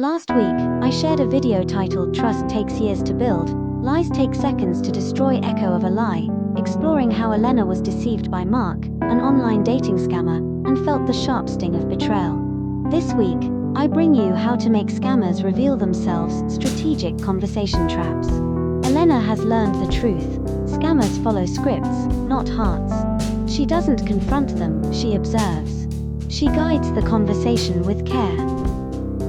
Last week, I shared a video titled Trust Takes Years to Build, Lies Take Seconds to Destroy Echo of a Lie, exploring how Elena was deceived by Mark, an online dating scammer, and felt the sharp sting of betrayal. This week, I bring you how to make scammers reveal themselves, strategic conversation traps. Elena has learned the truth. Scammers follow scripts, not hearts. She doesn't confront them, she observes. She guides the conversation with care.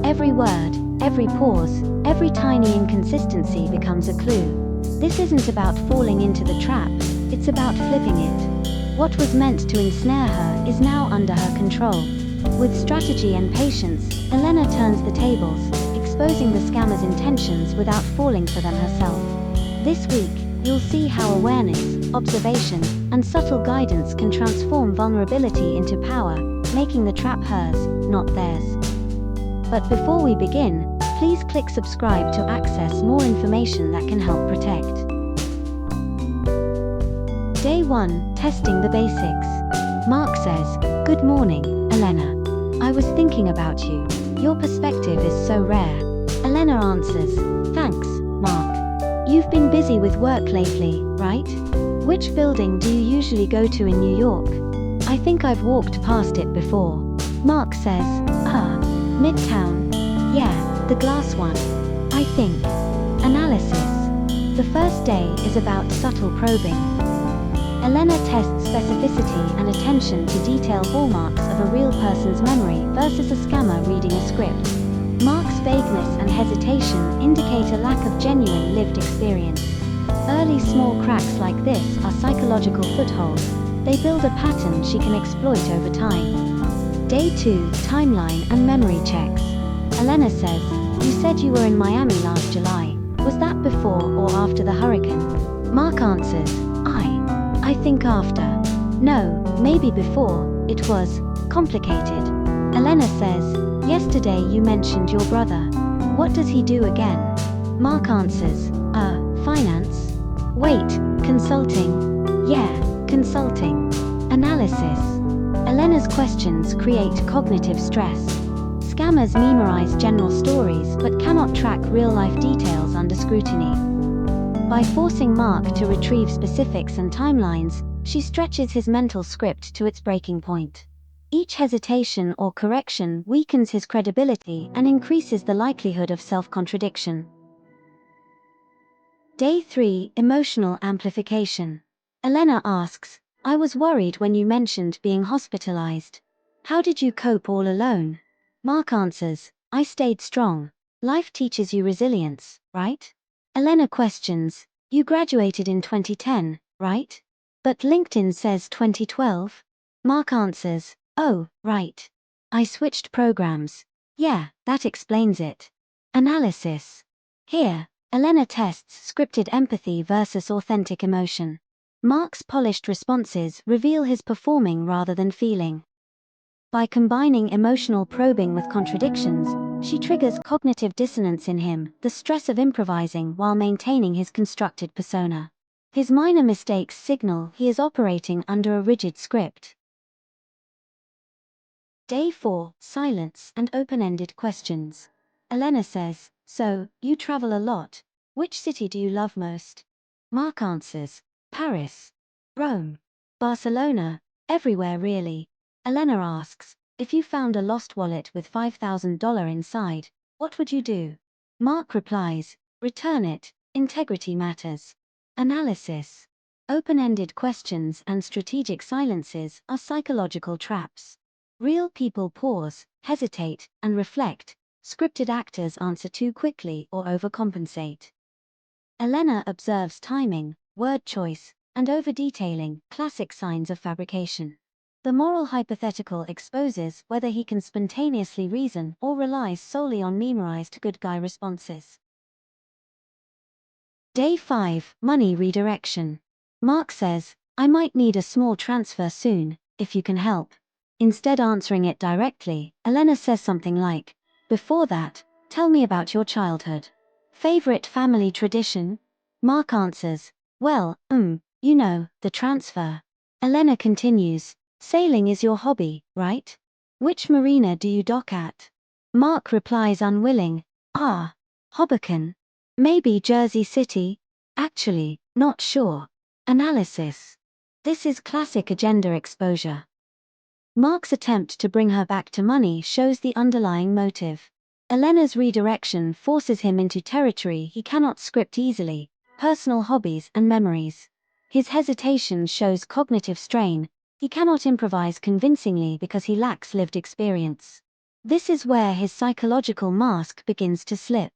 Every word, every pause, every tiny inconsistency becomes a clue. This isn't about falling into the trap, it's about flipping it. What was meant to ensnare her is now under her control. With strategy and patience, Elena turns the tables, exposing the scammer's intentions without falling for them herself. This week, you'll see how awareness, observation, and subtle guidance can transform vulnerability into power, making the trap hers, not theirs. But before we begin, please click subscribe to access more information that can help protect. Day 1, Testing the Basics. Mark says, "Good morning, Elena. I was thinking about you. Your perspective is so rare." Elena answers, "Thanks, Mark. You've been busy with work lately, right? Which building do you usually go to in New York? I think I've walked past it before." Mark says, Midtown. Yeah, the glass one. I think. Analysis. The first day is about subtle probing. Elena tests specificity and attention to detail hallmarks of a real person's memory versus a scammer reading a script. Mark's vagueness and hesitation indicate a lack of genuine lived experience. Early small cracks like this are psychological footholds. They build a pattern she can exploit over time. Day 2, Timeline and Memory Checks. Elena says, "You said you were in Miami last July. Was that before or after the hurricane?" Mark answers, I think after. No, maybe before. It was complicated." Elena says, "Yesterday you mentioned your brother. What does he do again?" Mark answers, Finance. Wait, consulting. Yeah, consulting. Analysis. Elena's questions create cognitive stress. Scammers memorize general stories but cannot track real-life details under scrutiny. By forcing Mark to retrieve specifics and timelines, she stretches his mental script to its breaking point. Each hesitation or correction weakens his credibility and increases the likelihood of self-contradiction. Day 3, Emotional Amplification. Elena asks, "I was worried when you mentioned being hospitalized. How did you cope all alone?" Mark answers, "I stayed strong. Life teaches you resilience, right?" Elena questions, "You graduated in 2010, right? But LinkedIn says 2012? Mark answers, "Oh, right. I switched programs. Yeah, that explains it." Analysis. Here, Elena tests scripted empathy versus authentic emotion. Mark's polished responses reveal his performing rather than feeling. By combining emotional probing with contradictions, she triggers cognitive dissonance in him, the stress of improvising while maintaining his constructed persona. His minor mistakes signal he is operating under a rigid script. Day 4, Silence and Open-Ended Questions. Elena says, "So, you travel a lot. Which city do you love most?" Mark answers, "Paris, Rome, Barcelona, everywhere really." Elena asks, "If you found a lost wallet with $5,000 inside, what would you do?" Mark replies, "Return it, integrity matters." Analysis. Open-ended questions and strategic silences are psychological traps. Real people pause, hesitate, and reflect. Scripted actors answer too quickly or overcompensate. Elena observes timing, word choice, and over-detailing, classic signs of fabrication. The moral hypothetical exposes whether he can spontaneously reason or relies solely on memorized good guy responses. Day 5, Money Redirection. Mark says, "I might need a small transfer soon, if you can help." Instead answering it directly, Elena says something like, "Before that, tell me about your childhood. Favorite family tradition?" Mark answers, "Well, the transfer." Elena continues, "Sailing is your hobby, right? Which marina do you dock at?" Mark replies unwilling. Hoboken. Maybe Jersey City? Actually, not sure. Analysis. This is classic agenda exposure. Mark's attempt to bring her back to money shows the underlying motive. Elena's redirection forces him into territory he cannot script easily: personal hobbies and memories. His hesitation shows cognitive strain. He cannot improvise convincingly because he lacks lived experience. This is where his psychological mask begins to slip.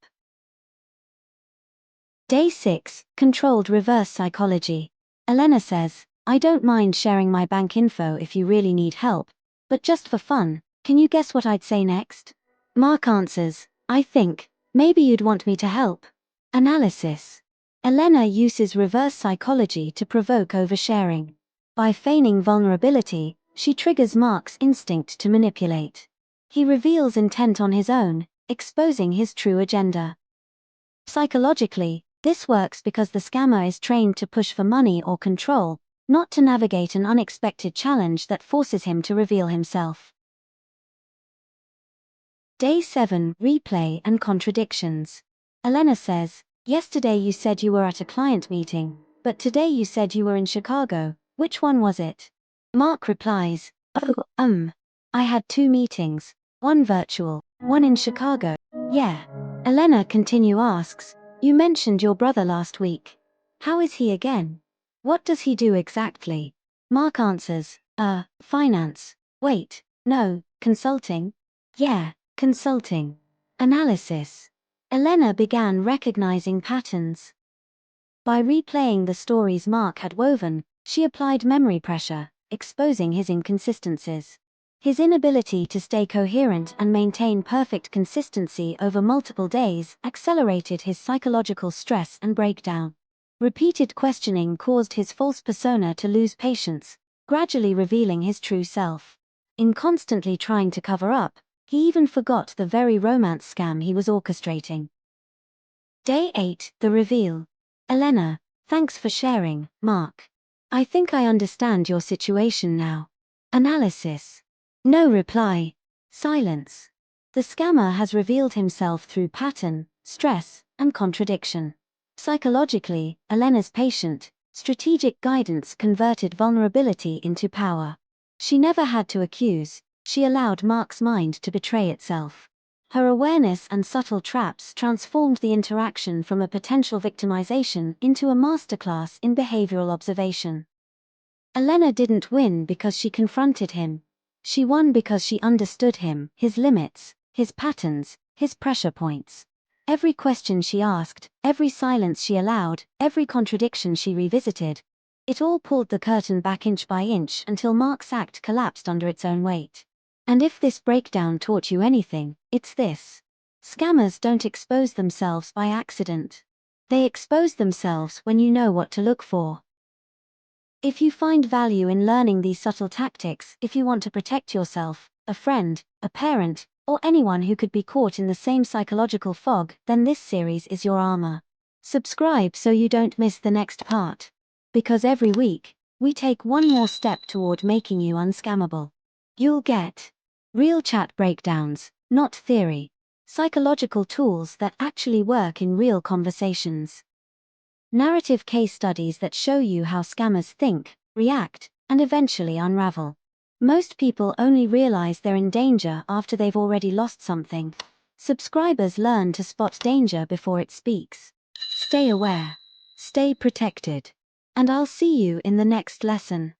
Day 6, Controlled Reverse Psychology. Elena says, "I don't mind sharing my bank info if you really need help, but just for fun, can you guess what I'd say next?" Mark answers, "I think, maybe you'd want me to help." Analysis. Elena uses reverse psychology to provoke oversharing. By feigning vulnerability, she triggers Mark's instinct to manipulate. He reveals intent on his own, exposing his true agenda. Psychologically, this works because the scammer is trained to push for money or control, not to navigate an unexpected challenge that forces him to reveal himself. Day 7, Replay and Contradictions. Elena says, "Yesterday you said you were at a client meeting, but today you said you were in Chicago. Which one was it?" Mark replies, I had 2 meetings, one virtual, one in Chicago." Yeah. Elena asks, "You mentioned your brother last week. How is he again? What does he do exactly?" Mark answers, finance. Wait, no, consulting? Yeah, consulting. Analysis. Elena began recognizing patterns. By replaying the stories Mark had woven, she applied memory pressure, exposing his inconsistencies. His inability to stay coherent and maintain perfect consistency over multiple days accelerated his psychological stress and breakdown. Repeated questioning caused his false persona to lose patience, gradually revealing his true self. In constantly trying to cover up, he even forgot the very romance scam he was orchestrating. Day 8, The Reveal. Elena, "Thanks for sharing, Mark. I think I understand your situation now." Analysis. No reply. Silence. The scammer has revealed himself through pattern, stress, and contradiction. Psychologically, Elena's patient, strategic guidance converted vulnerability into power. She never had to accuse, she allowed Mark's mind to betray itself. Her awareness and subtle traps transformed the interaction from a potential victimization into a masterclass in behavioral observation. Elena didn't win because she confronted him. She won because she understood him, his limits, his patterns, his pressure points. Every question she asked, every silence she allowed, every contradiction she revisited, it all pulled the curtain back inch by inch until Mark's act collapsed under its own weight. And if this breakdown taught you anything, it's this: scammers don't expose themselves by accident. They expose themselves when you know what to look for. If you find value in learning these subtle tactics, if you want to protect yourself, a friend, a parent, or anyone who could be caught in the same psychological fog, then this series is your armor. Subscribe so you don't miss the next part. Because every week, we take one more step toward making you unscammable. You'll get real chat breakdowns, not theory. Psychological tools that actually work in real conversations. Narrative case studies that show you how scammers think, react, and eventually unravel. Most people only realize they're in danger after they've already lost something. Subscribers learn to spot danger before it speaks. Stay aware. Stay protected. And I'll see you in the next lesson.